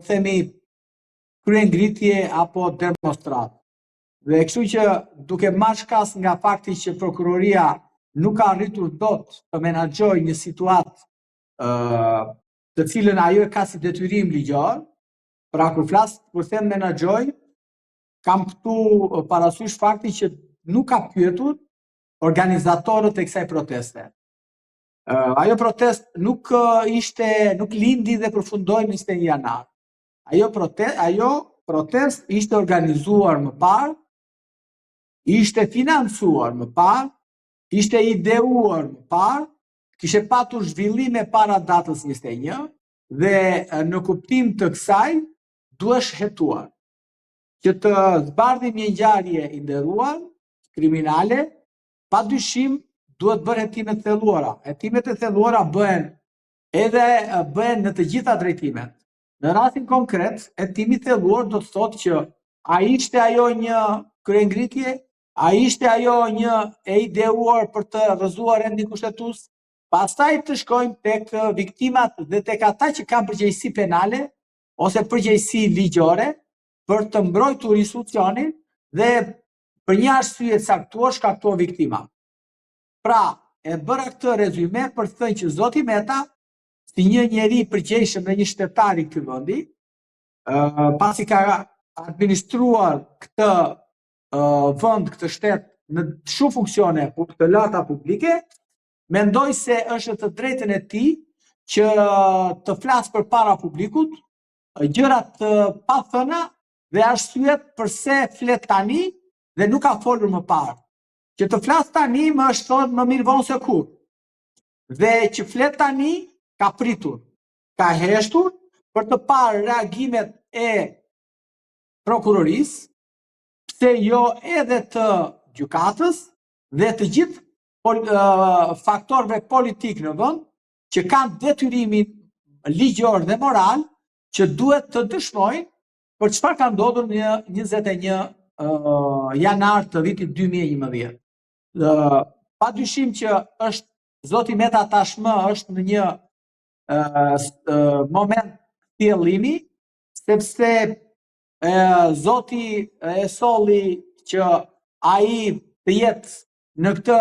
themi, kryengritje apo demonstrat. Dhe kështu që duke marrë shkas nga fakti që prokuroria nuk ka arritur dot të menaxhojë një situatë të cilën ajo e ka si detyrim ligjor, pra kur them menaxhoj, kam këtu parasysh fakti që nuk ka pyetur organizatorët e kësaj proteste. Ajo protest nuk lindi dhe përfundoi në 21 janar. Ajo protest ishte organizuar më parë, ishte financuar më parë, ishte ideuar më parë, kishte patur zhvillime para datës 21 dhe në kuptim të kësaj duhesh hetuar që të zbardhim një ngjarje i nderuar, kriminale, padyshim duhet bërë hetime të thelluara. Hetimet e thelluara bëhen në të gjitha drejtimet. Në rastin konkret, hetimi i thelluar do të thotë që a ishte ajo një kryengritje, a ishte ajo një e ideuar për të rrëzuar rendin kushtetues, pastaj të shkojmë tek viktimat dhe tek ata që kanë përgjegjësi penale ose përgjegjësi ligjore për të mbrojtur institucionin dhe për një arsye të caktuar shkaktuar viktima. Pra, e bëra këtë rezume për të thënë që zoti Meta, si një njeri përgjegjshëm dhe një shtetari i këtij vendi, pasi ka administruar këtë vend, këtë shtet në shumë funksione të larta publike, mendoj se është të drejtën e tij që të flasë përpara publikut gjërat pa thëna dhe arsyet pse flet tani dhe nuk ka folur më parë. Që të flas tani më është thonë më mirë vonë se kur. Dhe që flet tani ka pritur, ka heshtur për të parë reagimet e prokurorisë, pse jo edhe të gjykatës dhe të gjithë faktorëve politik në vend që kanë detyrimin ligjor dhe moral që duhet të dëshmojnë për çfarë ka ndodhur në 21 janar të vitit 2011. Padyshim që zoti Meta tashmë është në një moment thjellimi, sepse zoti e solli që ai të jetë në këtë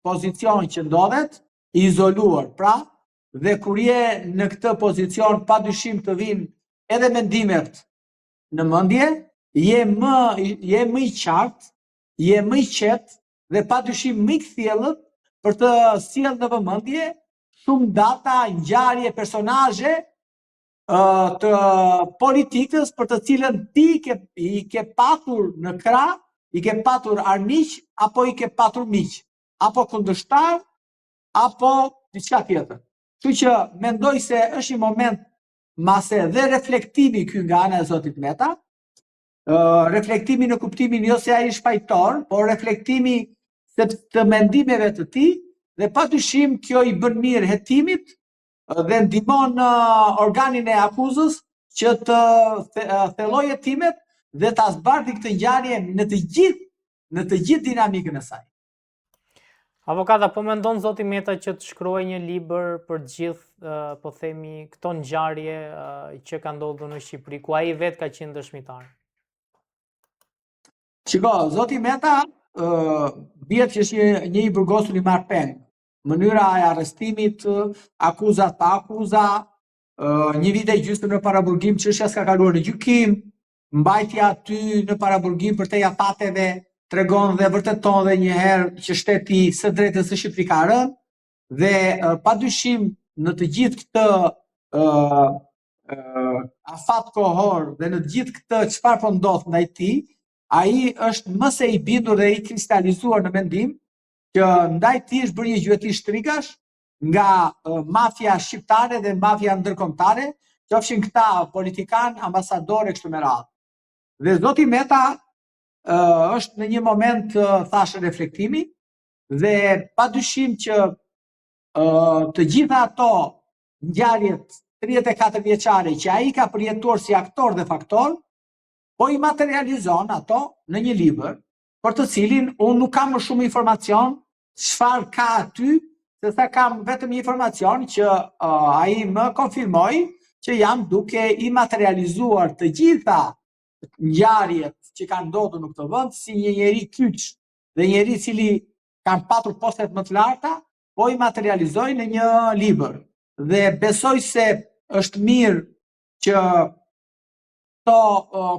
pozicion që ndodhet, i izoluar pra, dhe kur je në këtë pozicion padyshim të vinë edhe mendimet në mendje, je më i qartë, je më i qetë dhe padyshim më i kthjellët për të sjellë në vëmendje shumë data, ngjarje, personazhe të politikës për të cilën ti i ke patur në krah, i ke patur armiq apo i ke patur miq, apo kundërshtar, apo diçka tjetër. Kështu që mendoj se është një moment mase dhe reflektimi ky nga ana e zotit Meta, reflektimi në kuptimin jo se ai është fajtor, por reflektimi të mendimeve të tij dhe padyshim kjo i bën mirë hetimit dhe ndihmon organin e akuzës që të thellojë hetimet dhe ta zbardhë këtë ngjarje në të gjithë dinamikën e saj. Avokata, po mendon zoti Meta që të shkruajë një libër për gjithë, po themi, këto ngjarje që kanë ndodhur në Shqipëri, ku ai vetë ka qenë dëshmitar? Shiko, zoti Meta bjet që është një i burgosur i marrë peng. Mënyra e arrestimit, akuza pa akuza, një vit e gjysmë në paraburgim çështja s'ka kaluar në gjykim, mbajtja aty në paraburgim për te japateve, tregon dhe vërteton dhe një herë që shteti së drejtës së Shqipërisë ka rënë dhe padyshim në të gjithë këtë afat kohor dhe në të gjithë këtë çfarë po ndodh ndaj tij, ai është më se i bindur dhe i kristalizuar në mendim që ndaj tij është bërë një gjueti shtrigash nga mafia shqiptare dhe mafia ndërkombëtare, qofshin këta politikan, ambasadorë kështu me radhë. Dhe zoti Meta është në një moment thashë reflektimi dhe padyshim që të gjitha ato ngjarjet 34 vjeçare që ai ka përjetuar si aktor dhe faktor, po i materializon ato në një libër, për të cilin unë nuk kam më shumë informacion çfarë ka aty, se sa kam vetëm informacion që ai më konfirmoi që janë duke i materializuar të gjitha ngjarjet që kanë ndodhur në këtë vend si një njeri kyç dhe njeri i cili kanë patur postet më të larta, po i materializoj në një libër. Dhe besoj se është mirë që këto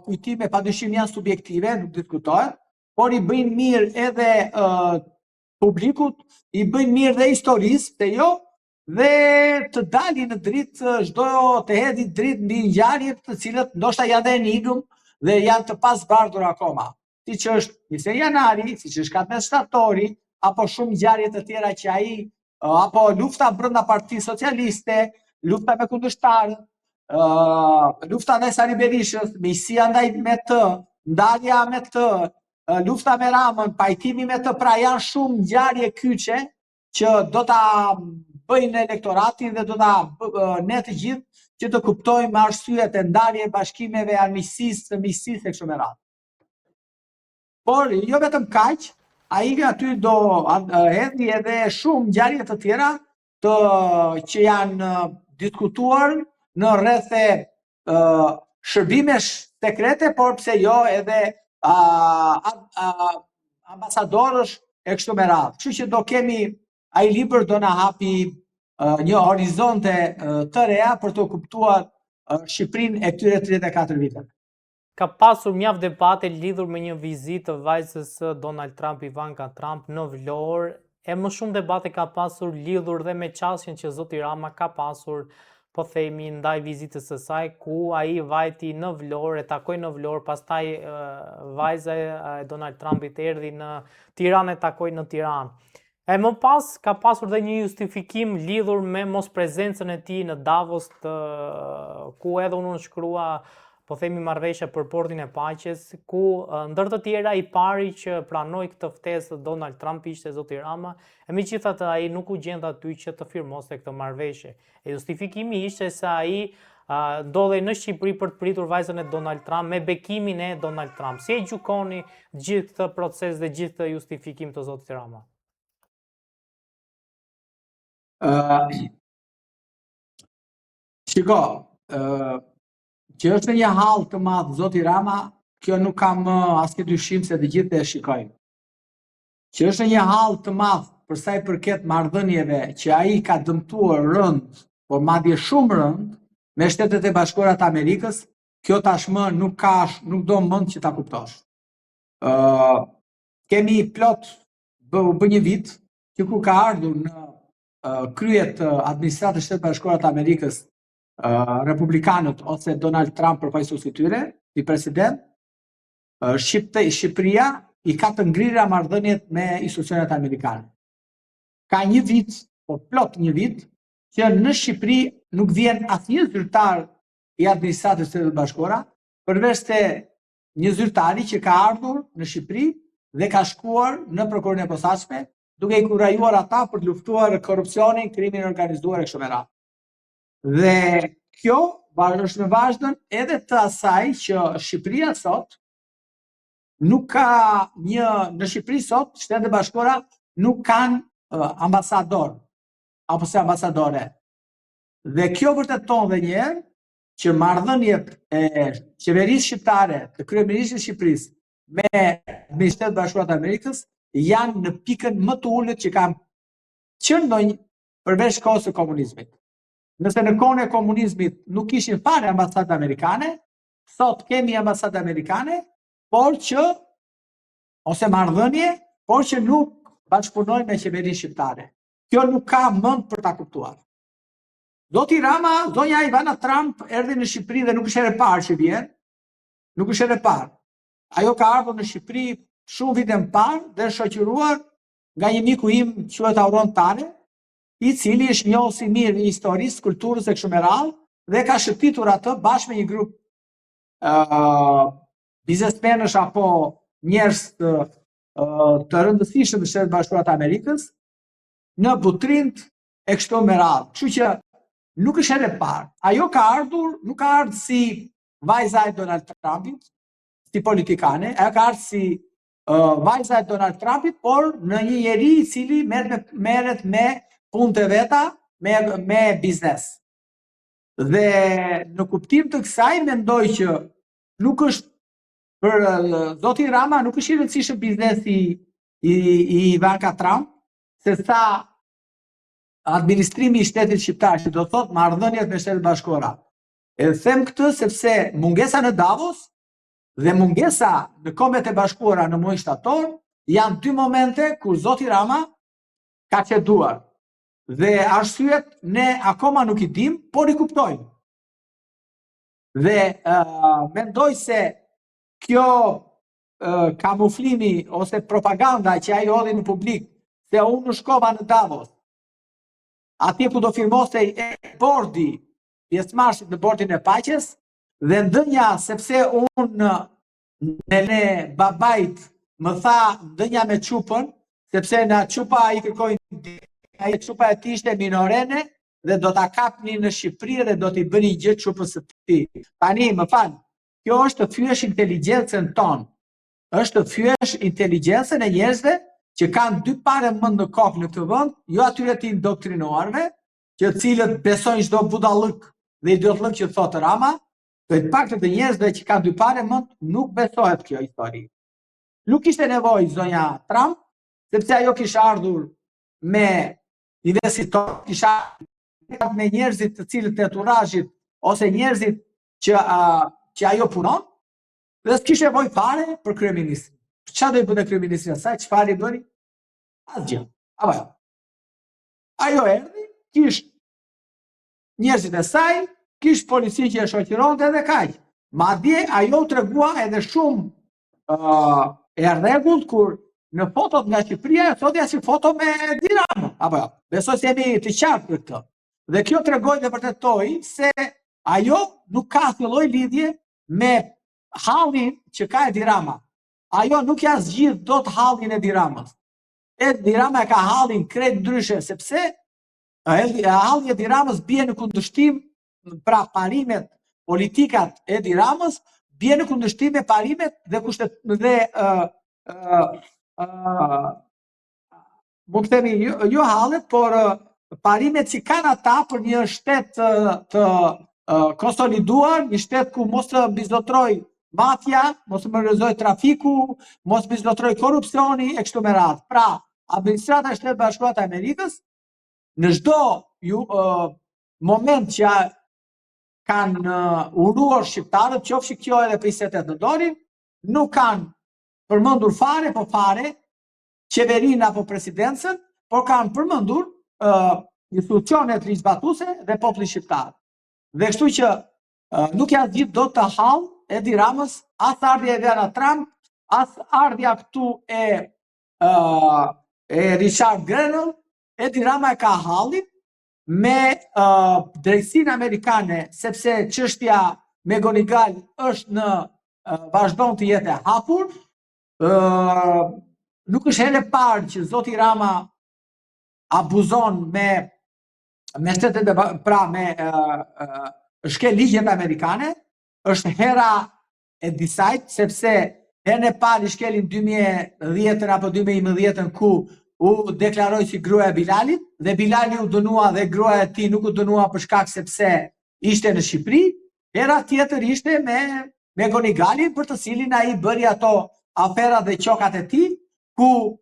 kujtime padyshim janë subjektive, nuk diskutohet, por i bëjnë mirë edhe publikut, i bëjnë mirë dhe historisë, të jo, dhe të dalin në dritë, çdo të hedhë dritë mbi ngjarjet të cilët ndoshta janë dhe enigm dhe janë të pasbardhur akoma. Siç është 20 janari, siç është 14 shtatori, apo shumë ngjarje të tjera që ai apo lufta brenda Partisë Socialiste, lufta me kundërshtarët, lufta ndaj Sali Berishës, miqësia ndaj me të, ndalja me të, lufta me Ramën, pajtimi me të, pra janë shumë ngjarje kyçe që do ta bëjnë elektoratin dhe do ta ne të gjithë që të kuptojmë arsyet e ndarje bashkimeve, armiqësisë, miqësisë e kështu me radhë. Por jo vetëm kaq, ai aty do hedhë edhe shumë ngjarje të tjera që janë diskutuar në rrethe shërbimesh sekrete, por pse jo edhe ambasadorësh e kështu me radhë. Kështu që do kemi, ai libër do na hapi një horizonte të reja për të kuptuar Shqipërinë e këtyre 34 viteve. Ka pasur mjaft debate lidhur me një vizitë të vajzës së Donald Trump, Ivanka Trump, në Vlorë, e më shumë debate ka pasur lidhur dhe me qasjen që zoti Rama ka pasur, po themi, ndaj vizitës së saj, ku ai vajti në Vlorë, e takoi në Vlorë, pastaj vajza e Donald Trumpit erdhi në Tiranë, e takoi në Tiranë. E më pas ka pasur dhe një justifikim lidhur me mosprezencën e tij në Davos, ku edhe unë shkrua, po themi, marrëveshje për portin e paqes, ku ndër të tjera i pari që pranoi këtë ftesë Donald Trump ishte zoti Rama, e megjithatë ai nuk u gjende aty që të firmoste këtë marrëveshje. E justifikimi ishte se ai ndodhej në Shqipëri për të pritur vajzën e Donald Trump me bekimin e Donald Trump. Si e gjykoni gjithë këtë proces dhe gjithë këtë justifikim të zotit Rama? Shiko, që është një hall të madh zoti Rama, kjo nuk kam asnjë dyshim se të gjithë e shikojnë. Që është një hall të madh për sa i përket marrëdhënieve që ai ka dëmtuar rënd, por madje shumë rënd, me Shtetet e Bashkuara të Amerikës, kjo tashmë nuk do mend që ta kuptosh. Kemi plot bë një vit që ku ka ardhur në kryet administratës Shtetet Bashkuara të Amerikës republikanët ose Donald Trump përfaqësues i tyre, i president, Shqipëria i ka të ngrirë marrëdhëniet me institucionet amerikane. Ka një vit, po plot një vit, që në Shqipëri nuk vjen asnjë zyrtar i administratës së Shtetit Bashkuara, përveç se një zyrtari që ka ardhur në Shqipëri dhe ka shkuar në prokurorinë e posaçme, duke i kurajuar ata për të luftuar korrupsionin, krimin organizuar e kështu me radhë. Dhe kjo është në vazhdon edhe të asaj që Shqipëria sot nuk ka në Shqipëri sot, Shtetet e Bashkuara nuk kanë ambasador apo se ambasadore. Dhe kjo vërteton edhe një herë që marrëdhëniet e qeverisë shqiptare, të kryeministrit të Shqipërisë me Shtetet e Bashkuara të Amerikës janë në pikën më të ulët që kanë qenë përveç kohës së komunizmit. Nëse në kohën e komunizmit nuk ishin fare ambasadat amerikane, sot kemi ambasadat amerikane, ose marrëdhënie, por që nuk bashkëpunojnë me qeverinë shqiptare. Kjo nuk ka mend për ta kuptuar. Zoti Rama, zonja Ivana Trump erdhi në Shqipëri dhe nuk është herë e parë që vjen, nuk është herë e parë. Ajo ka ardhur në Shqipëri shumë vite më parë dhe shoqëruar nga një miku im quhet Auron Tane, i cili është njohës i mirë i historisë, kulturës e kështu me radhë, dhe ka shëtitur atë bashkë me një grup biznesmenësh apo njerëz të rëndësishëm të Shtetit Bashkuar të Amerikës në Butrint e kështu me radhë. Kështu që nuk është herë e parë. Ajo ka ardhur, nuk ka ardhur si vajza e Donald Trumpit, si politikane, ajo ka ardhur si vajza e Donald Trumpit, por në një njeri i cili merret me punë të veta, me biznes. Dhe në kuptim të kësaj mendoj që nuk është për zoti Rama nuk është i rëndësishëm biznesi i Ivanka Trump, se sa administrimi i shtetit shqiptar, që do thotë marrëdhëniet me Shtetet Bashkuara. E them këtë sepse mungesa në Davos dhe mungesa në Kombet e Bashkuara në muajin shtator janë dy momente kur zoti Rama ka ceduar. Dhe arsyet ne akoma nuk i dim, por i kuptojmë. Dhe mendoj se kjo kamuflimi ose propaganda që ai hodhi në publik se unë shkova në Davos, atje ku do firmosej bordi pjesëmarrësit në bordin e paqes, dhe ndënja sepse unë në babait më tha ndënja me çupën, sepse na çupa i kërkojnë, ai çupa e tij ishte minorene dhe do ta kapni në Shqipëri dhe do t'i bëni gjë çupës së tij. Tani, më fal, kjo është të fyesh inteligjencën tonë. Është të fyesh inteligjencën e njerëzve që kanë dy pare mend në kokë në këtë vend, jo atyre të indoktrinuarve, që cilët besojnë çdo budallëk dhe idiotlëk që thotë Rama, dhe të paktën të njerëzve që kanë dy pare mend nuk besohet kjo histori. Nuk ishte nevojë zonja Trump, sepse ajo kishte ardhur me investitor, kishte ardhur me njerëzit të cilët të enturazhit ose njerëzit që ajo punon, dhe s'kishte nevojë fare për kryeministrin. Çfarë do i bënte kryeministri asaj? Çfarë i bëri? Asgjë. Apo jo. Ajo erdhi, kish njerëzit e saj, kish polici që e shoqëronte dhe kaq. Madje ajo u tregua edhe shumë e rregullt kur në fotot nga Shqipëria thotë si foto me Dirama. Apo jo. Besoj se jemi të qartë për këtë. Dhe kjo tregoi dhe vërtetoi se ajo nuk ka asnjë lloj lidhje me hallin që ka Edi Rama. Ajo nuk ja zgjidh dot hallin e Edi Ramës. Edi Rama ka hallin krejt ndryshe, sepse halli i Edi Ramës bie në kundërshtim, pra parimet politikat e Edi Ramës bie në kundërshtim me parimet dhe mund të themi jo hallet, por parimet që kanë ata për një shtet të konsoliduar, një shtet ku mos të bizotroj mafia, mos të mërzoj trafiku, mos të bizotroj korupcioni e kështu me radhë. Pra, administrata e Shtetit Bashkuar të Amerikës në çdo moment që kanë uruar shqiptarët, qofshi kjo edhe për 28 nëntorin, nuk kanë përmendur fare, po fare qeverinë apo presidencën, por kanë përmendur institucionet rizbatuese dhe populli shqiptar. Dhe kështu që nuk ja zgjidh dot të hall Edi Ramës, as ardhja e Ivanka Trump, as ardhja këtu e Richard Grenell. Edi Rama e ka hallin me drejtsinë amerikane, sepse çështja me Gonigal është në vazhdon të jetë e hapur. Nuk është herë e parë që zoti Rama abuzon me shtetet pra me shkel ligjet amerikane. Është hera e disajt, sepse herën e parë i shkelin 2010 apo 2011 ku u deklaroi si gruaja e Bilalit, dhe Bilali u dënua dhe gruaja e tij nuk u dënua për shkak sepse ishte në Shqipëri. Hera tjetër ishte me Gonigalin, për të cilin ai bëri ato afera dhe qokat e tij, ku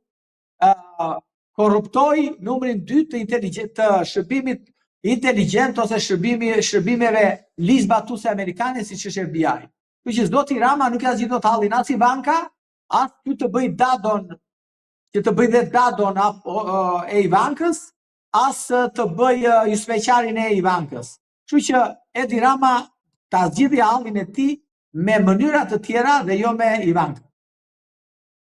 korruptoi numrin 2 të shërbimit inteligjent ose shërbimeve lizbatuese amerikane siç është FBI. Kështu që zoti Rama nuk ja zgjidh dot hallin as Ivanka, as ty të bëj dadon që të bëj dhe dadon e Ivankës, as të bëj jusmeqarin e Ivankës. Kështu që Edi Rama ta zgjidhja hallin e tij me mënyra të tjera dhe jo me Ivankën.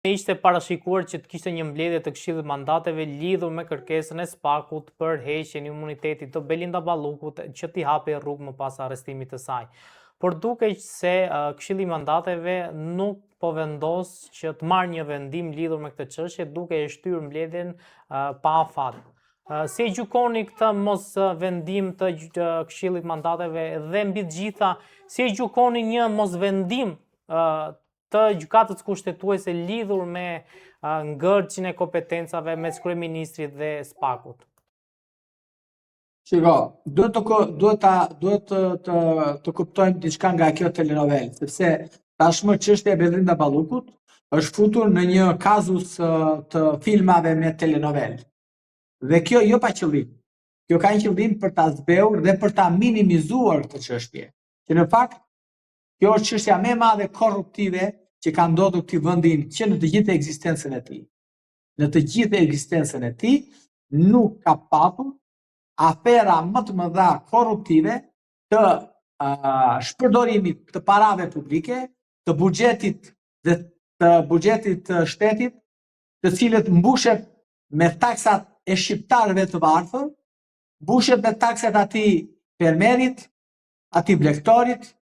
Ishte parashikuar që të kishte një mbledhje të Këshillit Mandateve lidhur me kërkesën e SPAK-ut për heqjen e imunitetit të Belinda Ballukut që t'i hapi rrugë më pas arrestimit të saj. Por duke se Këshilli i Mandateve nuk po vendos që të marrë një vendim lidhur me këtë çështje, duke e shtyrë mbledhjen pa afat. Si e gjykoni këtë mos vendim të Këshillit Mandateve dhe mbi të gjitha, si e gjykoni një mos vendim të gjykatës kushtetuese lidhur me ngërçin e kompetencave mes kryeministrit dhe SPAK-ut? Shiko, duhet të kuptojmë diçka nga kjo telenovel, sepse tashmë çështja e Belinda Ballukut është futur në një kazus të filmave me telenovel. Dhe kjo jo pa qëllim. Kjo ka një qëllim për ta zbeur dhe për ta minimizuar këtë çështje. Që në fakt kjo është çështja më e madhe korruptive që ka ndodhur këtij vendi që në të gjithë ekzistencën e tij. Në të gjithë ekzistencën e tij nuk ka patur afera më të mëdha korruptive të shpërdorimit të parave publike, të buxhetit dhe të buxhetit të shtetit, të cilët mbushet me taksat e shqiptarëve të varfër, mbushet me taksat atij fermerit, atij blegtorit,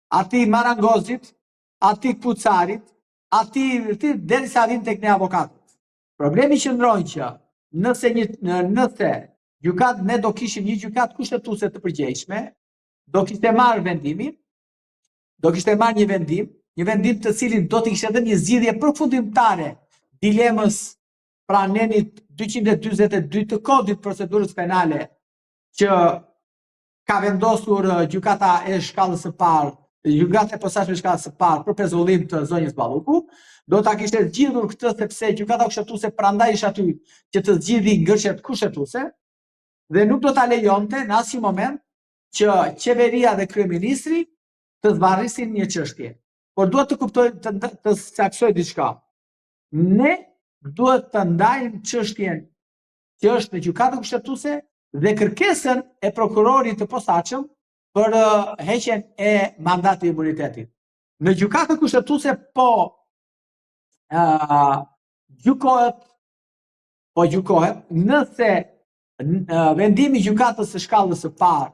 atij marangozit, atij kpucarit, atij derisa vin tek ne avokatët. Problemi qëndron që nëse gjykat ne do kishim një gjykat kushtetuese të përgjegjshme, do kishte marrë vendimin, do kishte marrë një vendim të cilin do të kishte dhënë një zgjidhje përfundimtare dilemës pranenit 242 të kodit procedurës penale që ka vendosur gjykata e shkallës së parë, gjykata e posaçme e shkallës së parë për pezullim të zonjës Balluku, do ta kishte zgjidhur këtë sepse gjykata kushtetuese prandaj ishte aty që të zgjidhë ngërçet kushtetuese dhe nuk do ta lejonte në asnjë moment që qeveria dhe kryeministri të zvarrisin një çështje. Por duhet të kuptojmë të saksoj diçka. Ne duhet të ndajmë çështjen që është në gjykatën kushtetuese dhe kërkesën e prokurorit të posaçëm për heqjen e mandatit të imunitetit. Në gjykatën kushtetuese gjykohet nëse vendimi i gjykatës së shkallës së parë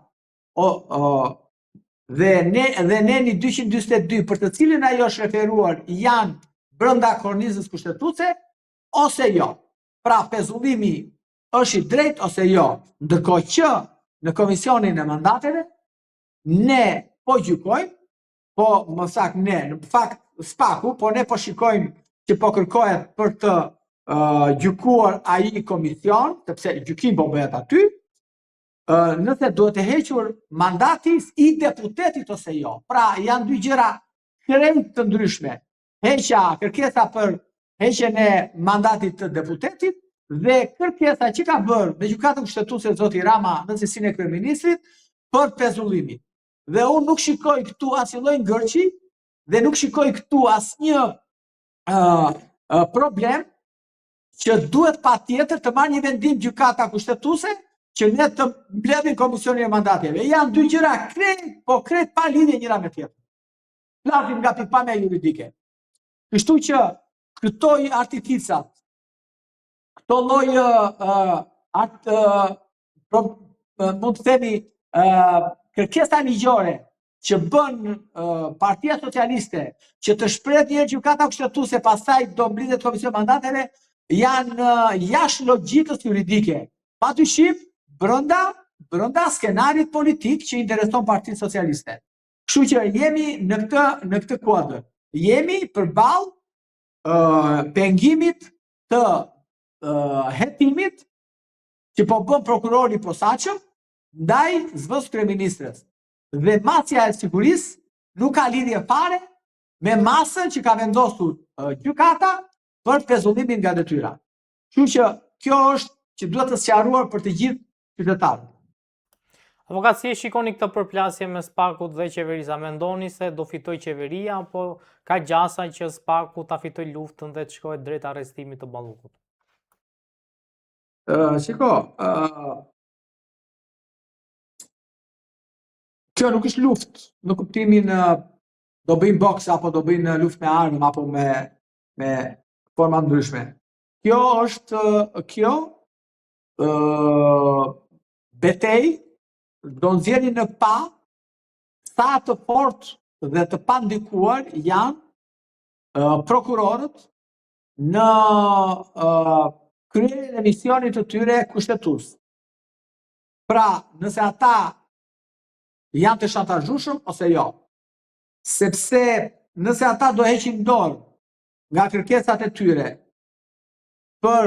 dhe neni 242 për të cilin ajo është referuar janë brenda kornizës kushtetuese ose jo. Pra pezullimi është i drejtë ose jo. Ndërkohë që në komisionin e mandateve ne po gjykojmë, po më saktë ne, në fakt SPAK-u, po ne po shikojmë që po kërkohet për të gjykuar ai komision, sepse gjykim po bëhet aty, nëse duhet të hequr mandati i deputetit ose jo. Pra janë dy gjëra krejt të ndryshme. Kërkesa për heqjen e mandatit të deputetit dhe kërkesa që ka bërë në gjykatën kushtetuese zoti Rama në cilësinë e kryeministrit për pezullimin. Dhe unë nuk shikoj këtu asnjë lloj ngërçi dhe nuk shikoj këtu asnjë problem që duhet patjetër të marrë një vendim gjykata kushtetuese që ne të mbledhim komisionin e mandateve. Janë dy gjëra krejt pa lidhje njëra me tjetrën. Flasim nga pikpamja juridike. Kështu që këto artificat, këto lloj mund të themi kërkesa ligjore që bën Partia Socialiste që të shprehet një gjykata kushtetuese pastaj do mblidhet komisioni mandateve janë jashtë logjikës juridike. Padyshim brenda skenarit politik që intereson Partinë Socialiste. Kështu që jemi në këtë kuadër. Jemi përballë pengimit të hetimit që po bën prokurori posaçëm ndaj zvës kryeministres. Dhe masja e sigurisë nuk ka lidhje fare me masën që ka vendosur gjykata për pezullimin nga detyra. Kështu që kjo është që duhet të sqaruar për të gjithë qytetarët. Avokat, si e shikoni këtë përplasje me SPAK-ut dhe qeverisë? Mendoni se do fitoj qeveria apo ka gjasa që SPAK-u ta fitoj luftën dhe të shkohet drejt arrestimit të Ballukut? Shiko, kjo nuk është luftë në kuptimin do bëjnë boks apo do bëjnë luftë me armë apo me forma ndryshme. Kjo është betejë do nxjerrin në pa sa të fortë dhe të pandikuar janë prokurorët në kryerjen e misionit të tyre kushtetues. Pra, nëse ata janë të shantazhueshëm ose jo. Sepse nëse ata do heqin dorë nga kërkesat e tyre për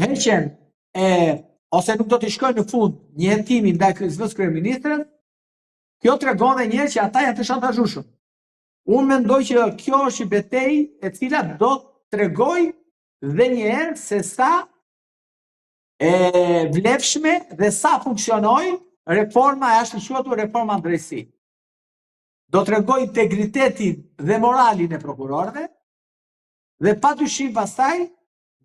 heqjen e ose nuk do t'i shkojnë në fund një hetimi ndaj zëvendësve kryeministrit, kjo tregon edhe një herë që ata janë të shantazhueshëm. Unë mendoj që kjo është një betejë e cila do të tregoj dhe një herë se sa e vlefshme dhe sa funksionoi reforma e ashtu quajtur reforma drejtësi. Do të tregoj integritetin dhe moralin e prokurorëve dhe padyshim pastaj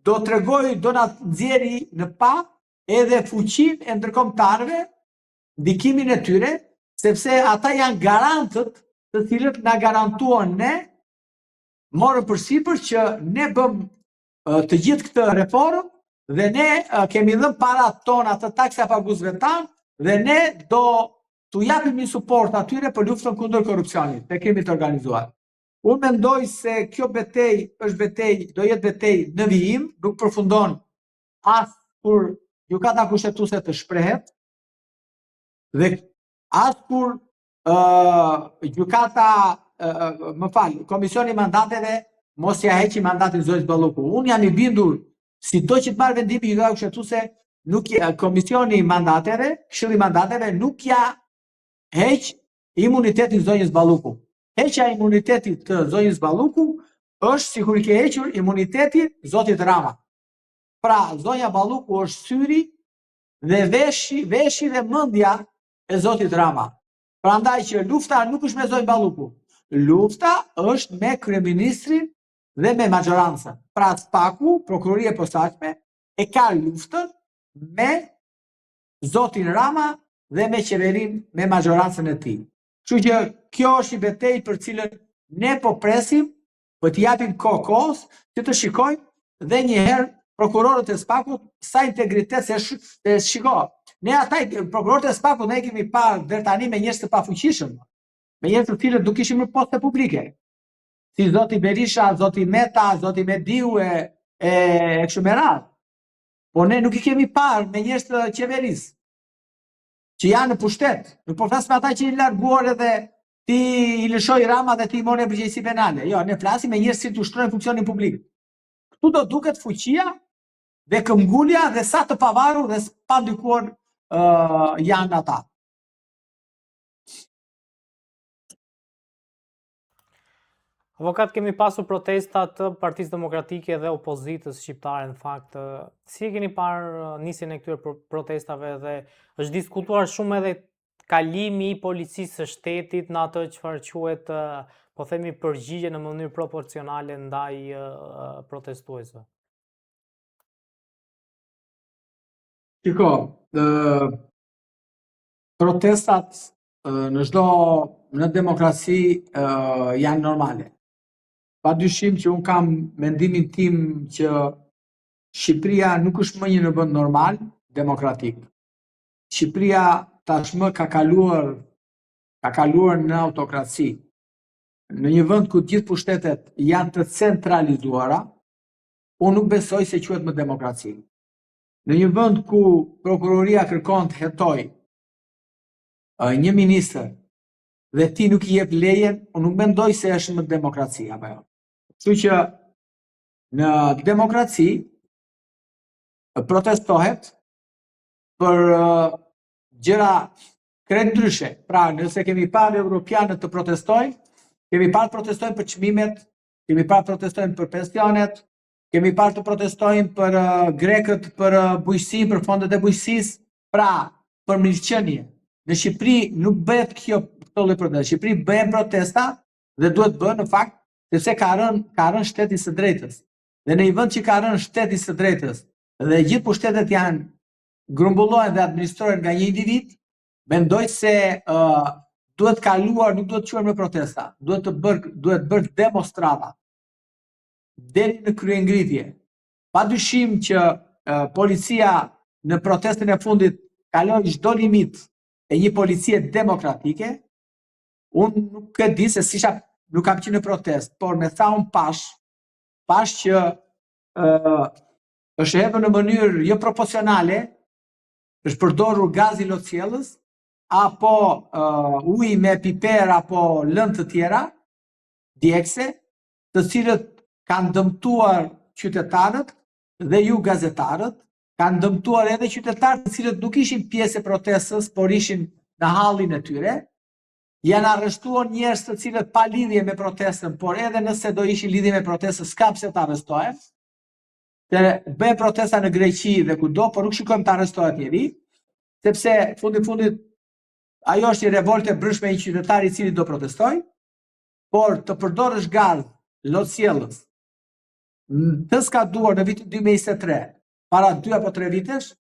do të tregoj, do na nxjerrë në pa edhe fuqinë e ndërkombëtarëve, ndikimin e tyre, sepse ata janë garantët të cilët na garantuan ne, morën përsipër që ne bëm të gjithë këtë reformë dhe ne kemi dhënë parat tona të taksa paguesve tanë dhe ne do t'u japim një suport atyre për luftën kundër korrupsionit te krimit të organizuar. Unë mendoj se kjo betejë është betejë, do jetë betejë në vijim, nuk përfundon as kur gjykata kushtetuese të shprehet dhe as kur gjykata, Komisioni i Mandateve mos ja heqi mandatin Zoës Balluku. Unë jam i bindur, sido që të marrë vendimi gjykata kushtetuese, Komisioni i Mandateve, Këshilli i Mandateve nuk ja heq imunitetin zonjës Balluku. Heqja e imunitetit të zonjës Balluku është sikur i ke hequr imunitetin zotit Rama. Pra, zonja Balluku është syri dhe veshi dhe mendja e zotit Rama. Prandaj që lufta nuk është me zonjën Balluku. Lufta është me kryeministrin dhe me majorancën. Pra, SPAK-u, prokuroria e posaçme, e ka luftën me zotin Rama dhe me qeverinë, me majorancën e tij. Kështu që kjo është një betejë për cilën ne po presim, po t'i japim kohës që të shikojmë dhe një herë prokurorët e SPAK-ut sa integritet se shiko. Ne prokurorët e SPAK-ut ne kemi parë deri tani me njerëz të pafuqishëm, me njerëz të cilët nuk kishin më poste publike. Si zoti Berisha, zoti Meta, zoti Mediu e kështu me radhë. Po ne nuk i kemi parë me njerëz të qeverisë që janë në pushtet. Nuk po flas me ata që i larguar edhe ti i lëshoi Rama dhe ti i morën përgjegjësi penale. Jo, ne flasim me njerëz që ushtrojnë funksionin publik. Këtu do duket fuqia dhe këmbgulja dhe sa të pavarur dhe pa ndikuar janë ata. Avokat, kemi pasur protestat të Partisë Demokratike dhe opozitës shqiptare në fakt. Si e keni parë nisjen e këtyre protestave dhe është diskutuar shumë edhe kalimi i policisë së shtetit në atë çfarë quhet, po themi, përgjigje në mënyrë proporcionale ndaj protestuesve? Shiko, protestat në demokraci janë normale. Pa dyshim që unë kam mendimin tim që Shqipëria nuk është më një vend normal, demokratik. Shqipëria tashmë ka kaluar në autokraci. Në një vend ku gjithë pushtetet janë të centralizuara, unë nuk besoj se quhet më demokraci. Në një vend ku prokuroria kërkon të hetoj një ministër dhe ti nuk i jep lejen, unë nuk mendoj se është më demokraci apo jo. Kështu që në demokraci protestohet për gjëra krejt ndryshe. Pra, nëse kemi parë europianët të protestojnë, kemi parë protestojnë për çmimet, kemi parë protestojnë për pensionet, kemi parë të protestojnë për grekët, për bujqësinë, për fondet e bujqësisë, pra për mirëqenie. Në Shqipëri nuk bëhet këto lloj protesta. Në Shqipëri bëhen protesta dhe duhet bëhen në fakt sepse ka rënë shteti së drejtës. Dhe në një vend që ka rënë shteti së drejtës dhe gjithë pushtetet janë grumbullohen dhe administrohen nga një individ, mendoj se duhet kaluar, nuk duhet quhen me protesta, duhet bërë demonstrata deri në kryengritje. Padyshim që policia në protestën e fundit kaloi çdo limit e një policie demokratike. Unë nuk e di se nuk kam qenë në protest, por me tha unë pash që është hedhur në mënyrë jo proporcionale, është përdorur gazi lotësiellës apo ujë me piper apo lëndë të tjera, djegëse, të cilët kanë dëmtuar qytetarët dhe ju gazetarët, kanë dëmtuar edhe qytetarët të cilët nuk ishin pjesë e protestës, por ishin në hallin e tyre. Janë arrestuar njerëz të cilët pa lidhje me protestën, por edhe nëse do ishin lidhje me protestën, s'ka pse të arrestohen. Të bëjnë protesta në Greqi dhe kudo, por nuk shikojmë të arrestohet njeri, sepse fundit ajo është një revolte brëshme i qytetari i cili do protestoj, por të përdorësh gaz lotësjellës të skaduar në vitin 2023, para 2 apo 3 vitesh,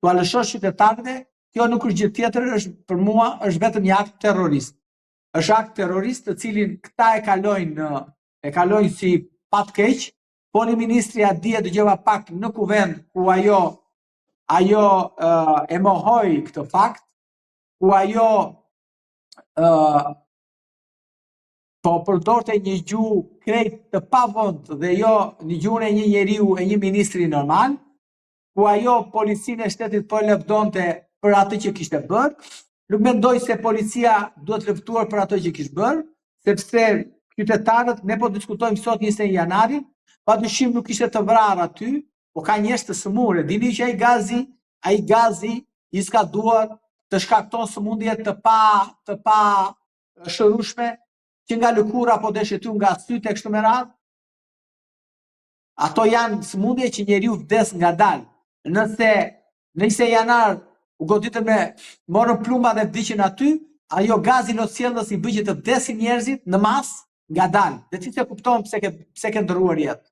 tu a lëshosh qytetarëve, kjo nuk është gjë tjetër, është për mua është vetëm një akt terrorist. Është akt terrorist të cilin këta e kalojnë si pat keq. Poni ministria dje dëgjova pak në kuvend ku ajo e mohoi këtë fakt, ku ajo po përdorte një gjuhë krejt të pavënd dhe jo një gjuhën e një njeriu e një ministri normal, ku ajo policinë e shtetit po lëvdonte për atë që kishte bërë. Nuk mendoj se policia duhet lëftuar për atë që kishte bërë, sepse qytetarët, ne po diskutojmë sot 21 janarin, padyshim nuk ishte të vrarë aty, po ka njerëz të sëmurë. Dini që ai gazi i skaduar të shkakton sëmundje të pa shërueshme, që nga lëkura po deshetu nga sytë e kështu me radhë. Ato janë sëmundje që njeriu vdes ngadalë. Nëse janar u goditën me morën plumba dhe vdiqën aty, ajo gazi lotësjellës i bëj që të vdesin njerëzit në masë ngadalë. Dhe ti të kupton pse ke ndërruar jetë.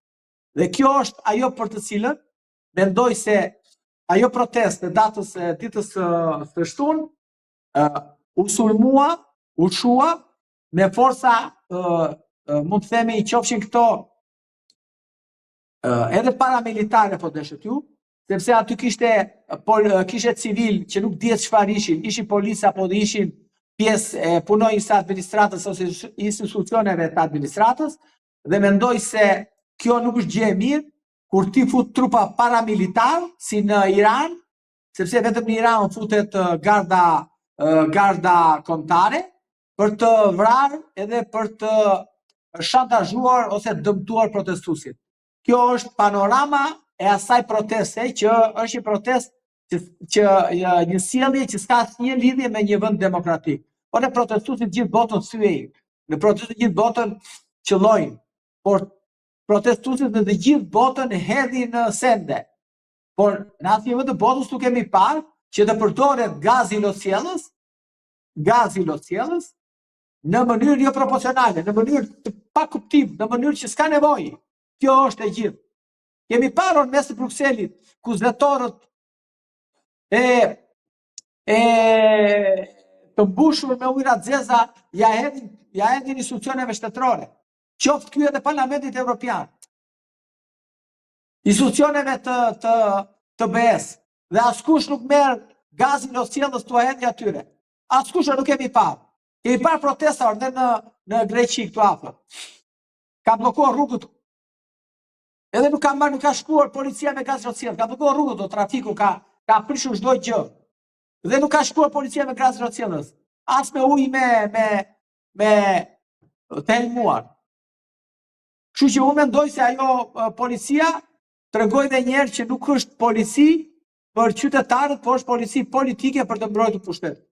Dhe kjo është ajo për të cilën mendoj se ajo protestë ditës së shtunë u sulmua, u shua me forca, mund të themi, i qofshin këto edhe paramilitare po deshet ju, sepse aty kishte civil që nuk dihet çfarë ishin policë apo ishin pjesë punojnës së administratës ose institucioneve të administratës, dhe mendoj se kjo nuk është gjë e mirë kur ti fut trupa paramilitar si në Iran, sepse vetëm në Iran futet garda kombëtare për të vrarë edhe për të shantazhuar ose dëmtuar protestuesit. Kjo është panorama e asaj proteste që është një protestë që një sjellje që s'ka asnjë lidhje me një vend demokratik. Por ne protestuesit gjithë botën thyejnë, në protestet gjithë botën qëllojnë, por protestuesit në të gjithë botën hedhin sende. Por në asnjë vend të botës nuk kemi parë që të përdoret gazi lotësjellës në mënyrë jo proporcionale, në mënyrë të pakuptim, në mënyrë që s'ka nevojë. Kjo është e gjithë. Kemi parë në mes të Brukselit, ku zvetorët të mbushur me ujëra të zeza ja hedhin institucioneve shtetërore. Qoftë ky edhe Parlamentit Evropian, institucioneve të BE-s, dhe askush nuk merr gazin lotësjellës tua hedhë atyre. Askush nuk kemi parë. Kemi parë protesta edhe në Greqi këtu afër. Ka bllokuar rrugët. Edhe nuk ka shkuar policia me gaz lotësjellës, ka bllokuar rrugët, trafiku ka prishur çdo gjë. Dhe nuk ka shkuar policia me gaz lotësjellës, as me ujë me të helmuar. Kështu që unë mendoj se ajo policia tregoi edhe një herë që nuk është polici për qytetarët, por është polici politike për të mbrojtur pushtetin.